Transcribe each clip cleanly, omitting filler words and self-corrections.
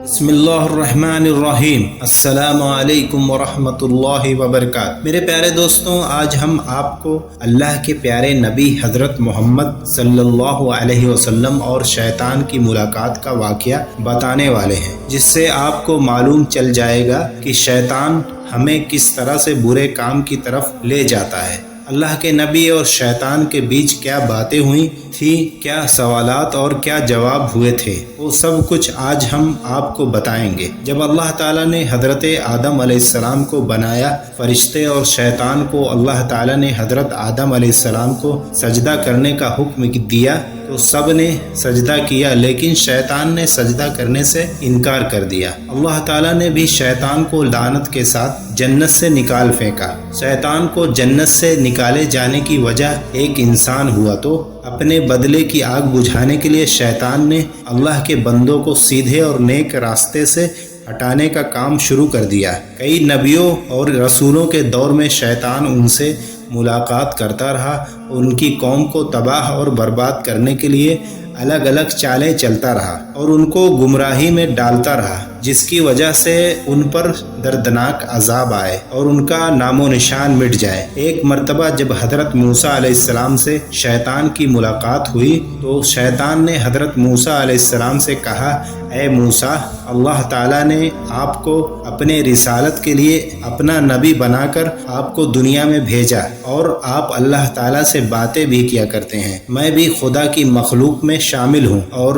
بسم اللہ الرحمن الرحیم۔ السلام علیکم ورحمۃ اللہ وبرکاتہ۔ میرے پیارے دوستوں، آج ہم آپ کو اللہ کے پیارے نبی حضرت محمد صلی اللہ علیہ وسلم اور شیطان کی ملاقات کا واقعہ بتانے والے ہیں، جس سے آپ کو معلوم چل جائے گا کہ شیطان ہمیں کس طرح سے برے کام کی طرف لے جاتا ہے۔ اللہ کے نبی اور شیطان کے بیچ کیا باتیں ہوئی تھی، کیا سوالات اور کیا جواب ہوئے تھے، وہ سب کچھ آج ہم آپ کو بتائیں گے۔ جب اللہ تعالیٰ نے حضرت آدم علیہ السلام کو بنایا، فرشتے اور شیطان کو اللہ تعالیٰ نے حضرت آدم علیہ السلام کو سجدہ کرنے کا حکم دیا تو سب نے سجدہ کیا، لیکن شیطان نے سجدہ کرنے سے انکار کر دیا۔ اللہ تعالیٰ نے بھی شیطان کو لعنت کے ساتھ جنت سے نکال پھینکا۔ شیطان کو جنت سے نکالے جانے کی وجہ ایک انسان ہوا، تو اپنے بدلے کی آگ بجھانے کے لیے شیطان نے اللہ کے بندوں کو سیدھے اور نیک راستے سے ہٹانے کا کام شروع کر دیا۔ کئی نبیوں اور رسولوں کے دور میں شیطان ان سے ملاقات کرتا رہا، ان کی قوم کو تباہ اور برباد کرنے کے لیے الگ الگ چالیں چلتا رہا اور ان کو گمراہی میں ڈالتا رہا، جس کی وجہ سے ان پر دردناک عذاب آئے اور ان کا نام و نشان مٹ جائے۔ ایک مرتبہ جب حضرت موسیٰ علیہ السلام سے شیطان کی ملاقات ہوئی تو شیطان نے حضرت موسیٰ علیہ السلام سے کہا، اے موسیٰ، اللہ تعالیٰ نے آپ کو اپنے رسالت کے لیے اپنا نبی بنا کر آپ کو دنیا میں بھیجا اور آپ اللہ تعالیٰ سے باتیں بھی کیا کرتے ہیں۔ میں بھی خدا کی مخلوق میں شامل ہوں اور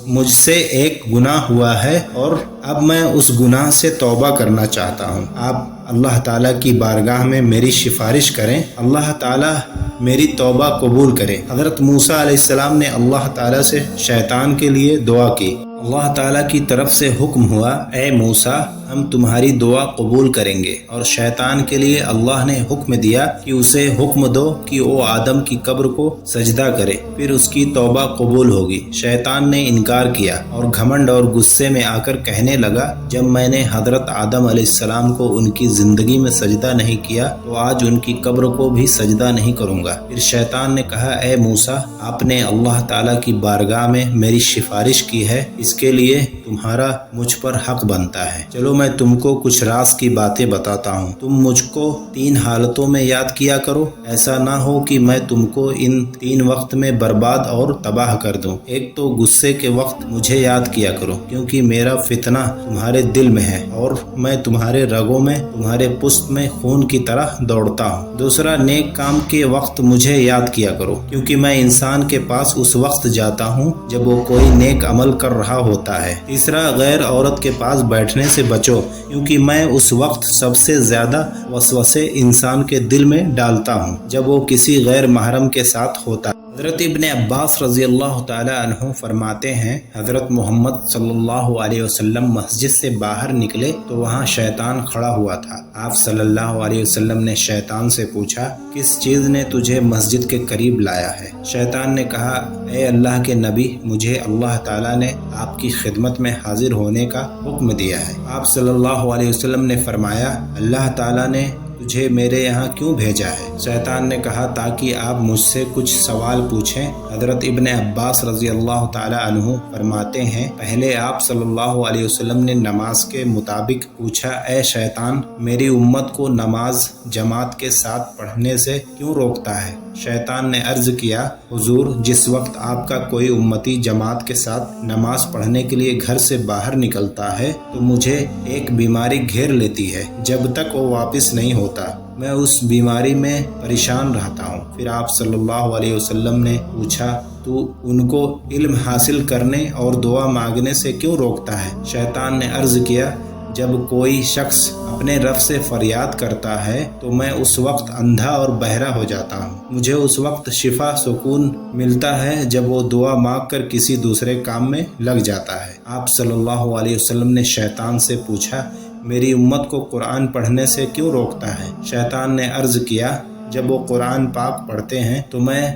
مجھ سے ایک گناہ ہوا ہے اور اب میں اس گناہ سے توبہ کرنا چاہتا ہوں۔ آپ اللہ تعالیٰ کی بارگاہ میں میری سفارش کریں، اللہ تعالیٰ میری توبہ قبول کرے۔ حضرت موسیٰ علیہ السلام نے اللہ تعالیٰ سے شیطان کے لیے دعا کی۔ اللہ تعالیٰ کی طرف سے حکم ہوا، اے موسیٰ، ہم تمہاری دعا قبول کریں گے۔ اور شیطان کے لیے اللہ نے حکم دیا کہ اسے حکم دو کہ وہ آدم کی قبر کو سجدہ کرے، پھر اس کی توبہ قبول ہوگی۔ شیطان نے انکار کیا اور گھمنڈ اور غصے میں آ کر کہنے لگا، جب میں نے حضرت آدم علیہ السلام کو ان کی زندگی میں سجدہ نہیں کیا تو آج ان کی قبر کو بھی سجدہ نہیں کروں گا۔ پھر شیطان نے کہا، اے موسیٰ، آپ نے اللہ تعالیٰ کی بارگاہ میں میری سفارش کی ہے، اس کے لیے تمہارا مجھ پر حق بنتا ہے۔ چلو میں تم کو کچھ راز کی باتیں بتاتا ہوں، تم مجھ کو 3 حالتوں میں یاد کیا کرو، ایسا نہ ہو کہ میں تم کو ان 3 وقت میں برباد اور تباہ کر دوں۔ ایک تو غصے کے وقت مجھے یاد کیا کرو، کیونکہ میرا فتنہ تمہارے دل میں ہے اور میں تمہارے رگوں میں، تمہارے پشت میں خون کی طرح دوڑتا ہوں۔ دوسرا، نیک کام کے وقت مجھے یاد کیا کرو، کیونکہ میں انسان کے پاس اس وقت جاتا ہوں جب وہ کوئی نیک عمل کر رہا ہوتا ہے۔ تیسرا، غیر عورت کے پاس بیٹھنے سے بچو، کیونکہ میں اس وقت سب سے زیادہ وسوسے انسان کے دل میں ڈالتا ہوں جب وہ کسی غیر محرم کے ساتھ ہوتا ہے۔ حضرت ابن عباس رضی اللہ تعالی عنہ فرماتے ہیں، حضرت محمد صلی اللہ علیہ وسلم مسجد سے باہر نکلے تو وہاں شیطان کھڑا ہوا تھا۔ آپ صلی اللہ علیہ وسلم نے شیطان سے پوچھا، کس چیز نے تجھے مسجد کے قریب لایا ہے؟ شیطان نے کہا، اے اللہ کے نبی، مجھے اللہ تعالیٰ نے آپ کی خدمت میں حاضر ہونے کا حکم دیا ہے۔ آپ صلی اللہ علیہ وسلم نے فرمایا، اللہ تعالیٰ نے تجھے میرے یہاں کیوں بھیجا ہے؟ شیطان نے کہا، تاکہ آپ مجھ سے کچھ سوال پوچھیں۔ حضرت ابن عباس رضی اللہ تعالی عنہ فرماتے ہیں، پہلے آپ صلی اللہ علیہ وسلم نے نماز کے مطابق پوچھا، اے شیطان، میری امت کو نماز جماعت کے ساتھ پڑھنے سے کیوں روکتا ہے؟ شیطان نے عرض کیا، حضور، جس وقت آپ کا کوئی امتی جماعت کے ساتھ نماز پڑھنے کے لیے گھر سے باہر نکلتا ہے تو مجھے ایک بیماری گھیر لیتی ہے، جب تک وہ واپس نہیں ہوتا میں اس بیماری میں پریشان رہتا ہوں۔ پھر آپ صلی اللہ علیہ وسلم نے پوچھا، تو ان کو علم حاصل کرنے اور دعا مانگنے سے کیوں روکتا ہے؟ شیطان نے عرض کیا، جب کوئی شخص اپنے رب سے فریاد کرتا ہے تو میں اس وقت اندھا اور بہرا ہو جاتا ہوں۔ مجھے اس وقت شفا سکون ملتا ہے جب وہ دعا مانگ کر کسی دوسرے کام میں لگ جاتا ہے۔ آپ صلی اللہ علیہ وسلم نے شیطان سے پوچھا، میری امت کو قرآن پڑھنے سے کیوں روکتا ہے؟ شیطان نے عرض کیا، جب وہ قرآن پاک پڑھتے ہیں تو میں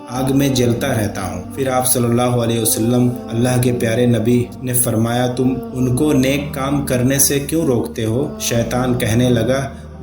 آگ میں جلتا رہتا ہوں۔ پھر آپ صلی اللہ علیہ وسلم اللہ کے پیارے نبی نے فرمایا، تم ان کو نیک کام کرنے سے کیوں روکتے ہو؟ شیطان کہنے لگا،